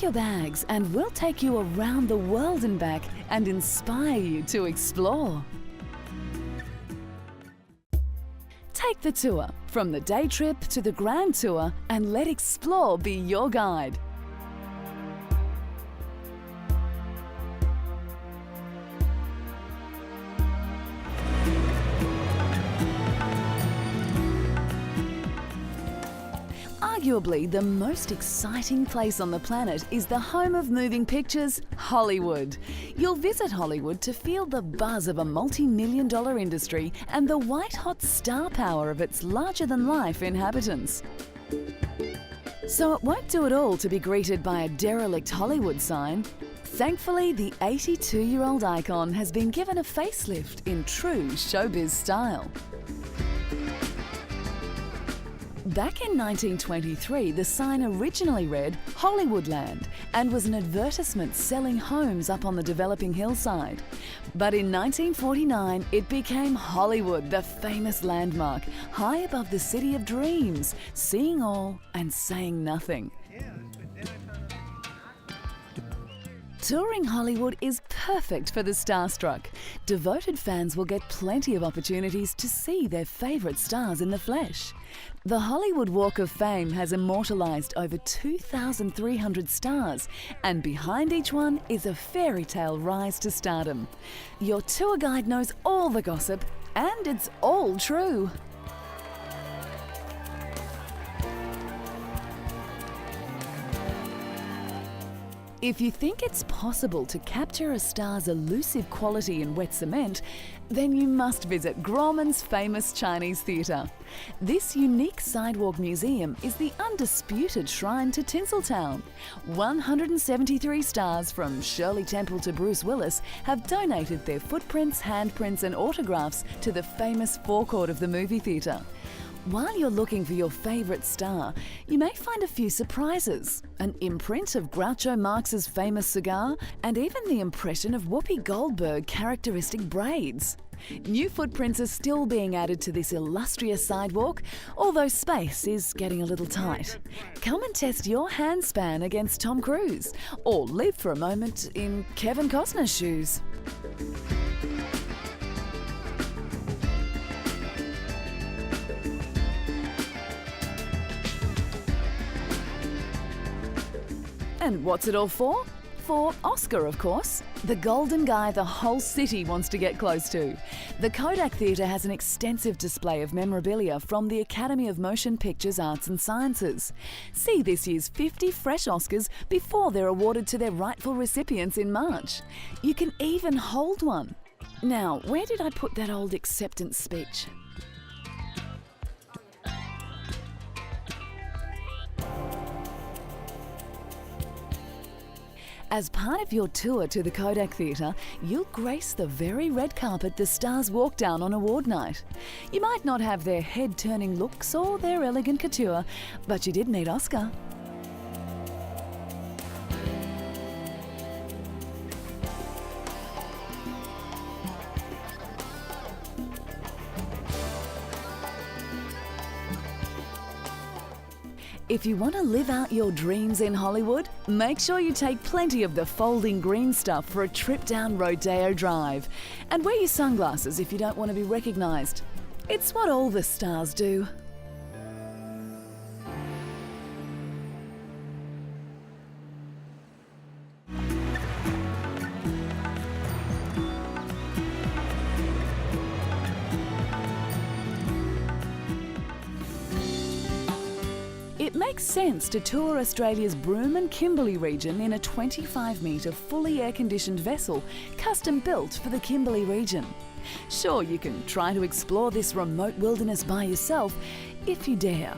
Pack your bags and we'll take you around the world and back and inspire you to explore. Take the tour from the day trip to the grand tour and let Explore be your guide. Arguably, the most exciting place on the planet is the home of moving pictures, Hollywood. You'll visit Hollywood to feel the buzz of a multi-million-dollar industry and the white-hot star power of its larger-than-life inhabitants. So it won't do at all to be greeted by a derelict Hollywood sign. Thankfully, the 82-year-old icon has been given a facelift in true showbiz style. Back in 1923, the sign originally read Hollywoodland and was an advertisement selling homes up on the developing hillside. But in 1949, it became Hollywood, the famous landmark, high above the city of dreams, seeing all and saying nothing. Touring Hollywood is perfect for the starstruck. Devoted fans will get plenty of opportunities to see their favourite stars in the flesh. The Hollywood Walk of Fame has immortalised over 2,300 stars, and behind each one is a fairy tale rise to stardom. Your tour guide knows all the gossip, and it's all true. If you think it's possible to capture a star's elusive quality in wet cement, then you must visit Grauman's famous Chinese theatre. This unique sidewalk museum is the undisputed shrine to Tinseltown. 173 stars from Shirley Temple to Bruce Willis have donated their footprints, handprints and autographs to the famous forecourt of the movie theatre. While you're looking for your favourite star, you may find a few surprises. An imprint of Groucho Marx's famous cigar, and even the impression of Whoopi Goldberg characteristic braids. New footprints are still being added to this illustrious sidewalk, although space is getting a little tight. Come and test your handspan against Tom Cruise, or live for a moment in Kevin Costner's shoes. And what's it all for? For Oscar, of course. The golden guy the whole city wants to get close to. The Kodak Theatre has an extensive display of memorabilia from the Academy of Motion Pictures Arts and Sciences. See this year's 50 fresh Oscars before they're awarded to their rightful recipients in March. You can even hold one. Now, where did I put that old acceptance speech? As part of your tour to the Kodak Theatre, you'll grace the very red carpet the stars walk down on award night. You might not have their head-turning looks or their elegant couture, but you did meet Oscar. If you want to live out your dreams in Hollywood, make sure you take plenty of the folding green stuff for a trip down Rodeo Drive. And wear your sunglasses if you don't want to be recognised. It's what all the stars do. It makes sense to tour Australia's Broome and Kimberley region in a 25-metre fully air-conditioned vessel custom-built for the Kimberley region. Sure, you can try to explore this remote wilderness by yourself if you dare,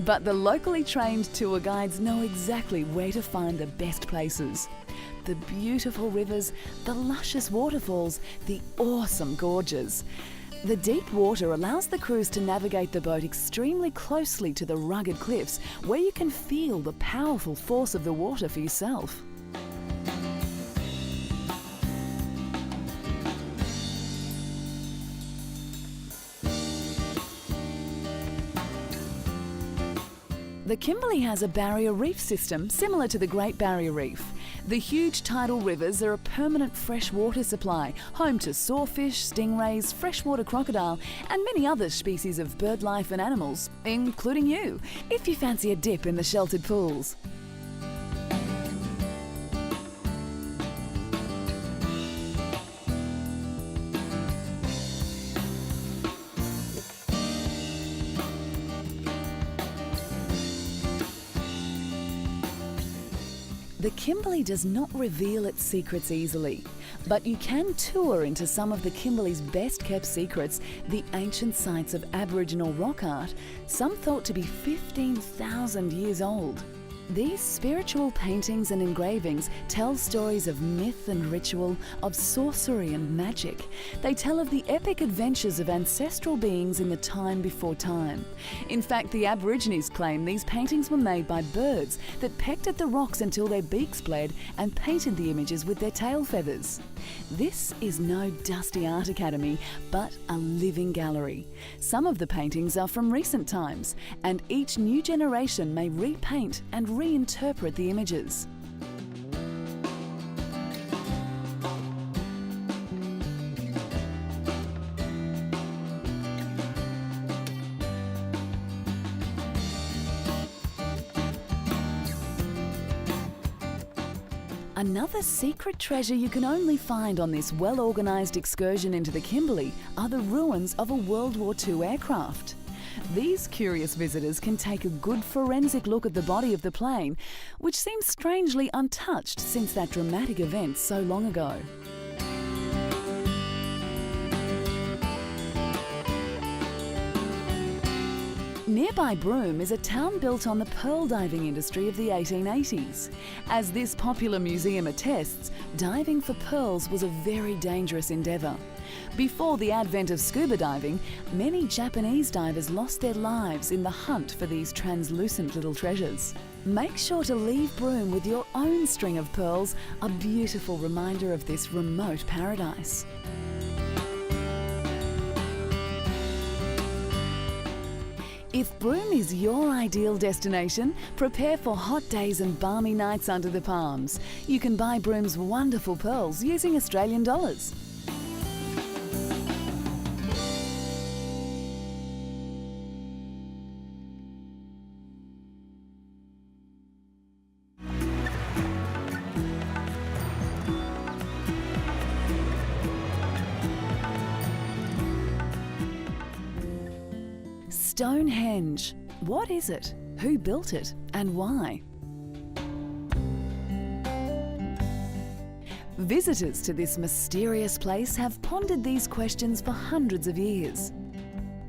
but the locally trained tour guides know exactly where to find the best places. The beautiful rivers, the luscious waterfalls, the awesome gorges. The deep water allows the crews to navigate the boat extremely closely to the rugged cliffs, where you can feel the powerful force of the water for yourself. The Kimberley has a barrier reef system similar to the Great Barrier Reef. The huge tidal rivers are a permanent freshwater supply, home to sawfish, stingrays, freshwater crocodile, and many other species of bird life and animals, including you, if you fancy a dip in the sheltered pools. The Kimberley does not reveal its secrets easily, but you can tour into some of the Kimberley's best-kept secrets, the ancient sites of Aboriginal rock art, some thought to be 15,000 years old. These spiritual paintings and engravings tell stories of myth and ritual, of sorcery and magic. They tell of the epic adventures of ancestral beings in the time before time. In fact, the Aborigines claim these paintings were made by birds that pecked at the rocks until their beaks bled and painted the images with their tail feathers. This is no dusty art academy, but a living gallery. Some of the paintings are from recent times, and each new generation may repaint and reinterpret the images. Another secret treasure you can only find on this well-organised excursion into the Kimberley are the ruins of a World War II aircraft. These curious visitors can take a good forensic look at the body of the plane, which seems strangely untouched since that dramatic event so long ago. Nearby Broome is a town built on the pearl diving industry of the 1880s. As this popular museum attests, diving for pearls was a very dangerous endeavour. Before the advent of scuba diving, many Japanese divers lost their lives in the hunt for these translucent little treasures. Make sure to leave Broome with your own string of pearls, a beautiful reminder of this remote paradise. If Broome is your ideal destination, prepare for hot days and balmy nights under the palms. You can buy Broome's wonderful pearls using Australian dollars. Stonehenge. What is it? Who built it? And why? Visitors to this mysterious place have pondered these questions for hundreds of years.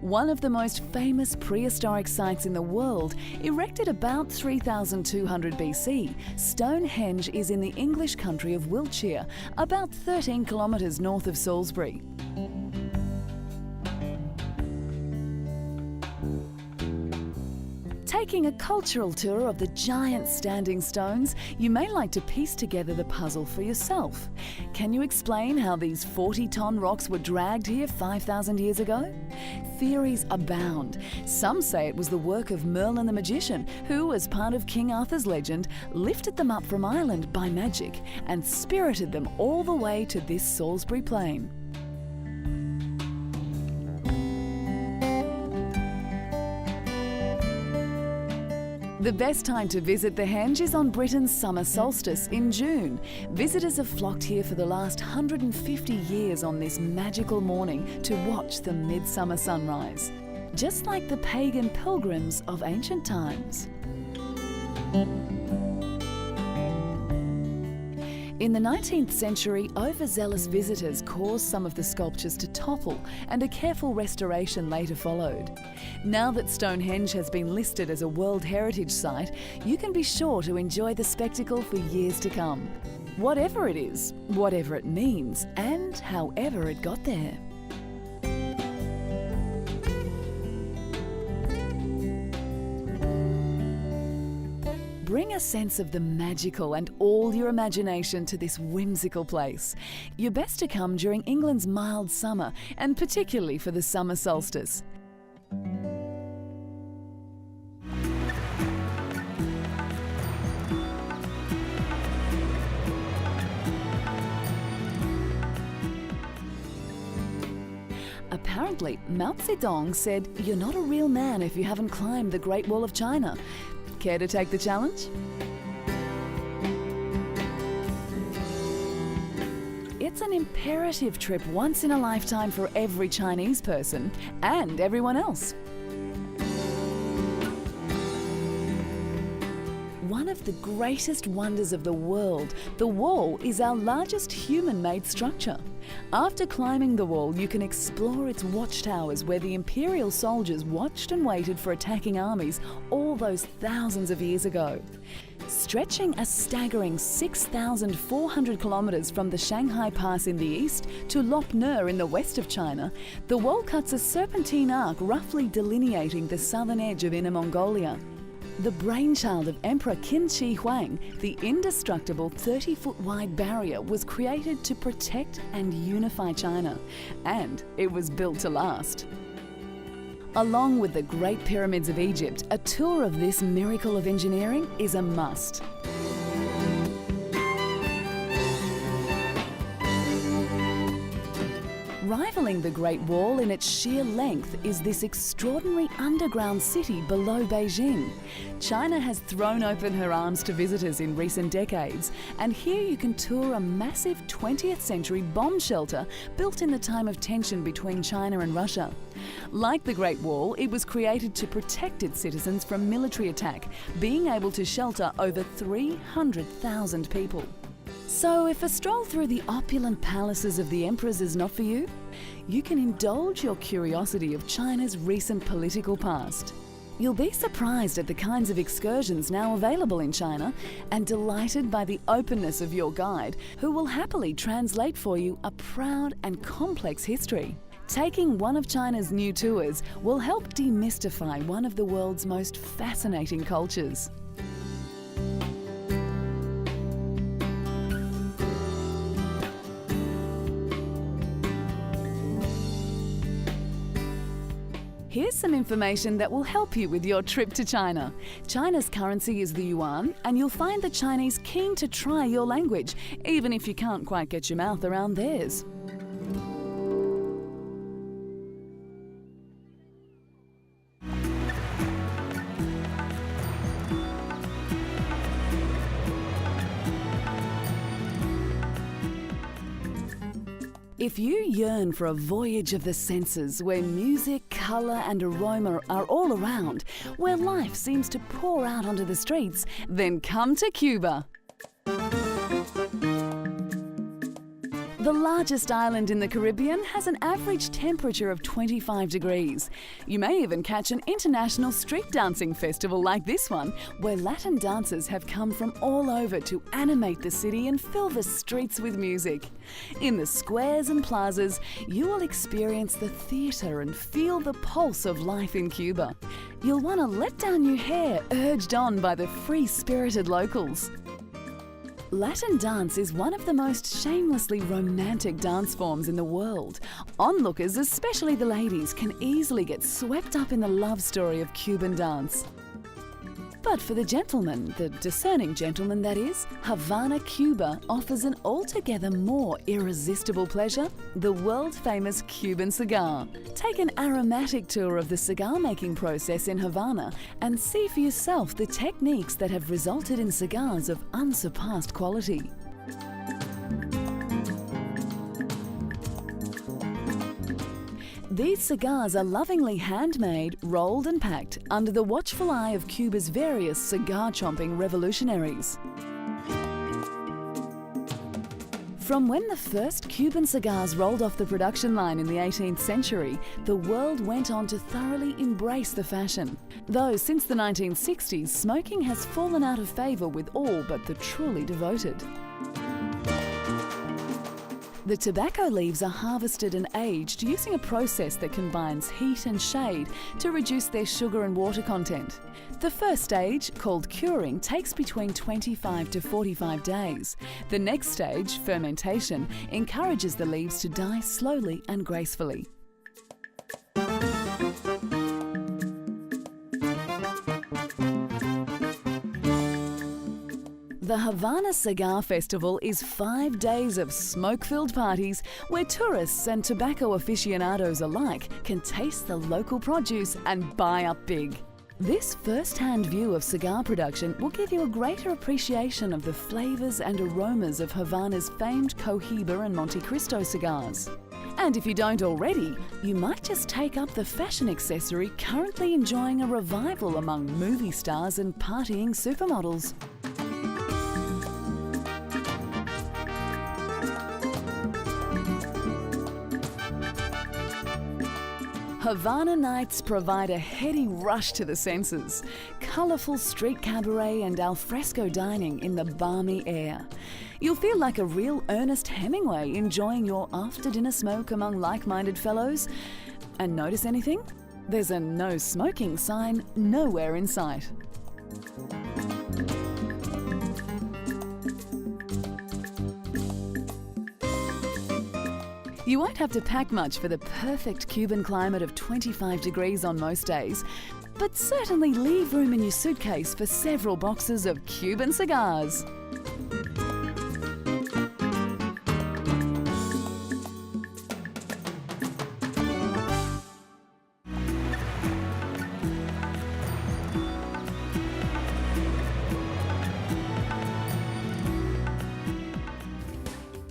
One of the most famous prehistoric sites in the world, erected about 3200 BC, Stonehenge is in the English country of Wiltshire, about 13 kilometres north of Salisbury. Taking a cultural tour of the giant standing stones, you may like to piece together the puzzle for yourself. Can you explain how these 40-ton rocks were dragged here 5,000 years ago? Theories abound. Some say it was the work of Merlin the magician, who, as part of King Arthur's legend, lifted them up from Ireland by magic and spirited them all the way to this Salisbury plain. The best time to visit the Henge is on Britain's summer solstice in June. Visitors have flocked here for the last 150 years on this magical morning to watch the midsummer sunrise, just like the pagan pilgrims of ancient times. In the 19th century, overzealous visitors caused some of the sculptures to topple, and a careful restoration later followed. Now that Stonehenge has been listed as a World Heritage Site, you can be sure to enjoy the spectacle for years to come. Whatever it is, whatever it means, and however it got there. Bring a sense of the magical and all your imagination to this whimsical place. You're best to come during England's mild summer, and particularly for the summer solstice. Apparently, Mao Zedong said, "You're not a real man if you haven't climbed the Great Wall of China." Care to take the challenge? It's an imperative trip once in a lifetime for every Chinese person and everyone else. One of the greatest wonders of the world, the Wall is our largest human-made structure. After climbing the Wall, you can explore its watchtowers where the imperial soldiers watched and waited for attacking armies all those thousands of years ago. Stretching a staggering 6,400 kilometres from the Shanghai Pass in the east to Lop Ne in the west of China, the Wall cuts a serpentine arc roughly delineating the southern edge of Inner Mongolia. The brainchild of Emperor Qin Shi Huang, the indestructible 30-foot-wide barrier was created to protect and unify China, and it was built to last. Along with the Great Pyramids of Egypt, a tour of this miracle of engineering is a must. Rivaling the Great Wall in its sheer length is this extraordinary underground city below Beijing. China has thrown open her arms to visitors in recent decades, and here you can tour a massive 20th century bomb shelter built in the time of tension between China and Russia. Like the Great Wall, it was created to protect its citizens from military attack, being able to shelter over 300,000 people. So if a stroll through the opulent palaces of the emperors is not for you, you can indulge your curiosity of China's recent political past. You'll be surprised at the kinds of excursions now available in China and delighted by the openness of your guide, who will happily translate for you a proud and complex history. Taking one of China's new tours will help demystify one of the world's most fascinating cultures. Here's some information that will help you with your trip to China. China's currency is the yuan, and you'll find the Chinese keen to try your language, even if you can't quite get your mouth around theirs. If you yearn for a voyage of the senses where music, colour and aroma are all around, where life seems to pour out onto the streets, then come to Cuba. The largest island in the Caribbean has an average temperature of 25 degrees. You may even catch an international street dancing festival like this one, where Latin dancers have come from all over to animate the city and fill the streets with music. In the squares and plazas, you will experience the theatre and feel the pulse of life in Cuba. You'll want to let down your hair, urged on by the free-spirited locals. Latin dance is one of the most shamelessly romantic dance forms in the world. Onlookers, especially the ladies, can easily get swept up in the love story of Cuban dance. But for the gentleman, the discerning gentleman that is, Havana, Cuba offers an altogether more irresistible pleasure, the world-famous Cuban cigar. Take an aromatic tour of the cigar-making process in Havana and see for yourself the techniques that have resulted in cigars of unsurpassed quality. These cigars are lovingly handmade, rolled and packed under the watchful eye of Cuba's various cigar-chomping revolutionaries. From when the first Cuban cigars rolled off the production line in the 18th century, the world went on to thoroughly embrace the fashion. Though since the 1960s, smoking has fallen out of favour with all but the truly devoted. The tobacco leaves are harvested and aged using a process that combines heat and shade to reduce their sugar and water content. The first stage, called curing, takes between 25 to 45 days. The next stage, fermentation, encourages the leaves to die slowly and gracefully. The Havana Cigar Festival is 5 days of smoke-filled parties where tourists and tobacco aficionados alike can taste the local produce and buy up big. This first-hand view of cigar production will give you a greater appreciation of the flavours and aromas of Havana's famed Cohiba and Monte Cristo cigars. And if you don't already, you might just take up the fashion accessory currently enjoying a revival among movie stars and partying supermodels. Havana nights provide a heady rush to the senses, colourful street cabaret and alfresco dining in the balmy air. You'll feel like a real Ernest Hemingway enjoying your after-dinner smoke among like-minded fellows. And notice anything? There's a no smoking sign nowhere in sight. You won't have to pack much for the perfect Cuban climate of 25 degrees on most days, but certainly leave room in your suitcase for several boxes of Cuban cigars.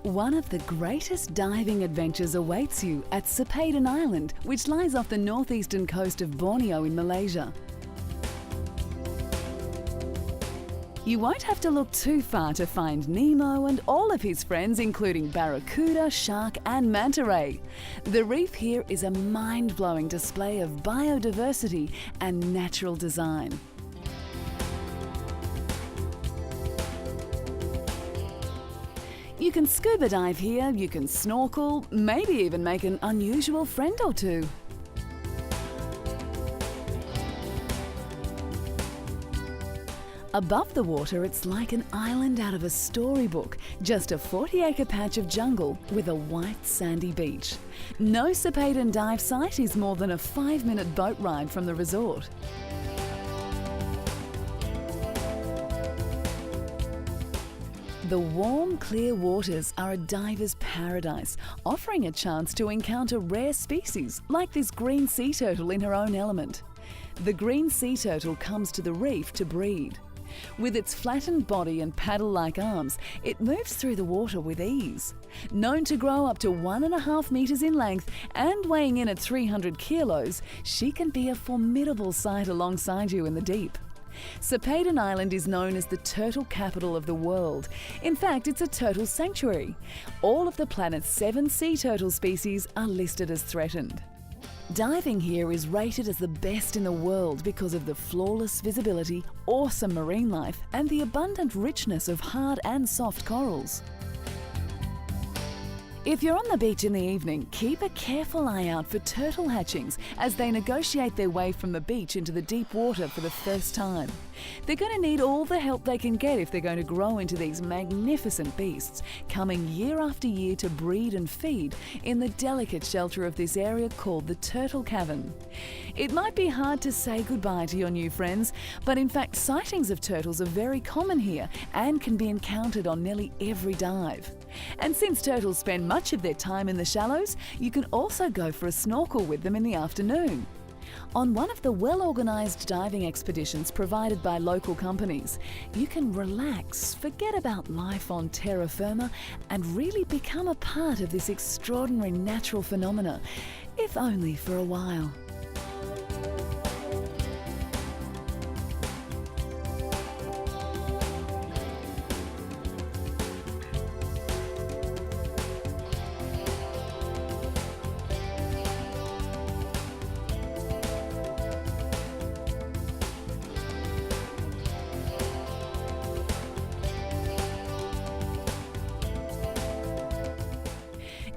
One of the greatest diving adventures awaits you at Sepadan Island, which lies off the northeastern coast of Borneo in Malaysia. You won't have to look too far to find Nemo and all of his friends, including barracuda, shark and manta ray. The reef here is a mind-blowing display of biodiversity and natural design. You can scuba dive here, you can snorkel, maybe even make an unusual friend or two. Above the water, it's like an island out of a storybook, just a 40-acre patch of jungle with a white sandy beach. No Sepadan dive site is more than a 5-minute boat ride from the resort. The warm, clear waters are a diver's paradise, offering a chance to encounter rare species like this green sea turtle in her own element. The green sea turtle comes to the reef to breed. With its flattened body and paddle-like arms, it moves through the water with ease. Known to grow up to 1.5 metres in length and weighing in at 300 kilos, she can be a formidable sight alongside you in the deep. Sepadan Island is known as the turtle capital of the world. In fact, it's a turtle sanctuary. All of the planet's 7 sea turtle species are listed as threatened. Diving here is rated as the best in the world because of the flawless visibility, awesome marine life, and the abundant richness of hard and soft corals. If you're on the beach in the evening, keep a careful eye out for turtle hatchings as they negotiate their way from the beach into the deep water for the first time. They're going to need all the help they can get if they're going to grow into these magnificent beasts, coming year after year to breed and feed in the delicate shelter of this area called the Turtle Cavern. It might be hard to say goodbye to your new friends, but in fact sightings of turtles are very common here and can be encountered on nearly every dive. And since turtles spend much of their time in the shallows, you can also go for a snorkel with them in the afternoon. On one of the well-organised diving expeditions provided by local companies, you can relax, forget about life on terra firma, and really become a part of this extraordinary natural phenomena, if only for a while.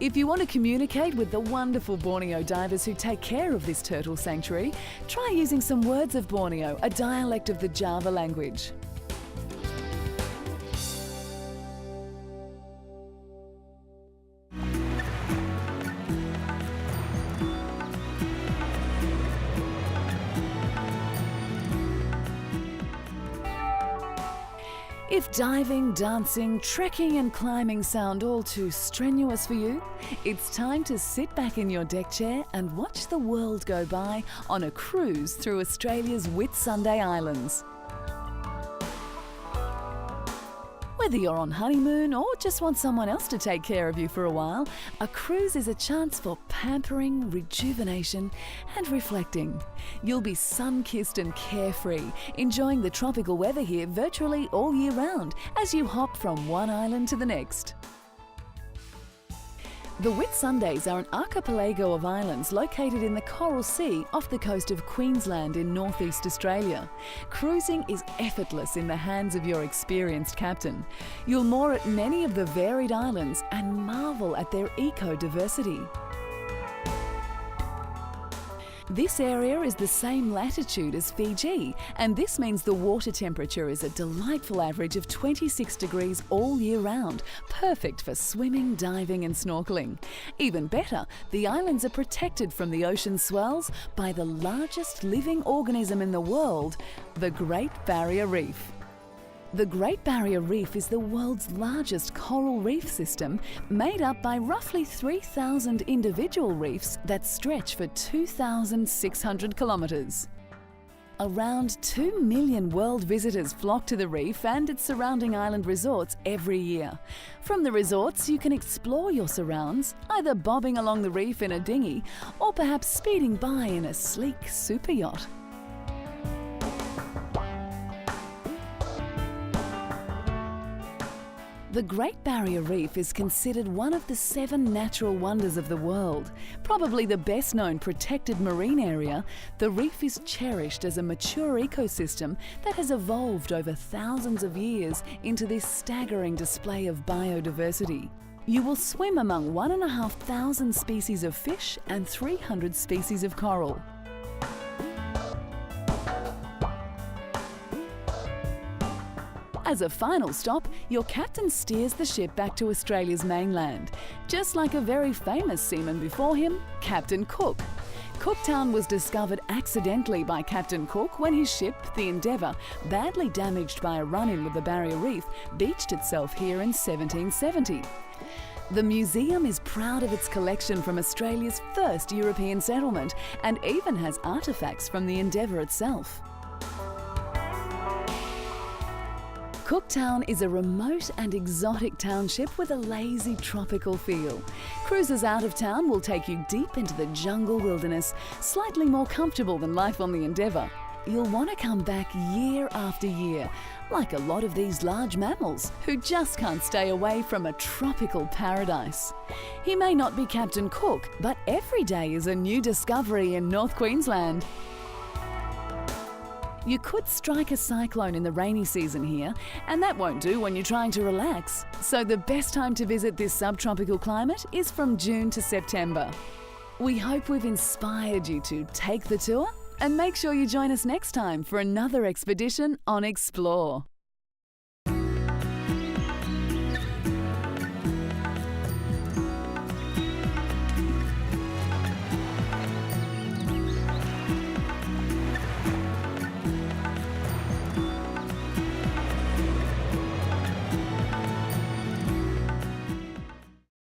If you want to communicate with the wonderful Borneo divers who take care of this turtle sanctuary, try using some words of Borneo, a dialect of the Java language. If diving, dancing, trekking and climbing sound all too strenuous for you, it's time to sit back in your deck chair and watch the world go by on a cruise through Australia's Whitsunday Islands. Whether you're on honeymoon or just want someone else to take care of you for a while, a cruise is a chance for pampering, rejuvenation and reflecting. You'll be sun-kissed and carefree, enjoying the tropical weather here virtually all year round as you hop from one island to the next. The Whitsundays are an archipelago of islands located in the Coral Sea off the coast of Queensland in northeast Australia. Cruising is effortless in the hands of your experienced captain. You'll moor at many of the varied islands and marvel at their eco-diversity. This area is the same latitude as Fiji, and this means the water temperature is a delightful average of 26 degrees all year round, perfect for swimming, diving and snorkeling. Even better, the islands are protected from the ocean swells by the largest living organism in the world, the Great Barrier Reef. The Great Barrier Reef is the world's largest coral reef system, made up by roughly 3,000 individual reefs that stretch for 2,600 kilometres. Around 2 million world visitors flock to the reef and its surrounding island resorts every year. From the resorts, you can explore your surrounds, either bobbing along the reef in a dinghy or perhaps speeding by in a sleek super yacht. The Great Barrier Reef is considered one of the 7 natural wonders of the world. Probably the best known protected marine area, the reef is cherished as a mature ecosystem that has evolved over thousands of years into this staggering display of biodiversity. You will swim among 1,500 species of fish and 300 species of coral. As a final stop, your captain steers the ship back to Australia's mainland, just like a very famous seaman before him, Captain Cook. Cooktown was discovered accidentally by Captain Cook when his ship, the Endeavour, badly damaged by a run-in with the Barrier Reef, beached itself here in 1770. The museum is proud of its collection from Australia's first European settlement and even has artefacts from the Endeavour itself. Cooktown is a remote and exotic township with a lazy tropical feel. Cruises out of town will take you deep into the jungle wilderness, slightly more comfortable than life on the Endeavour. You'll want to come back year after year, like a lot of these large mammals who just can't stay away from a tropical paradise. He may not be Captain Cook, but every day is a new discovery in North Queensland. You could strike a cyclone in the rainy season here, and that won't do when you're trying to relax. So the best time to visit this subtropical climate is from June to September. We hope we've inspired you to take the tour, and make sure you join us next time for another expedition on Explore.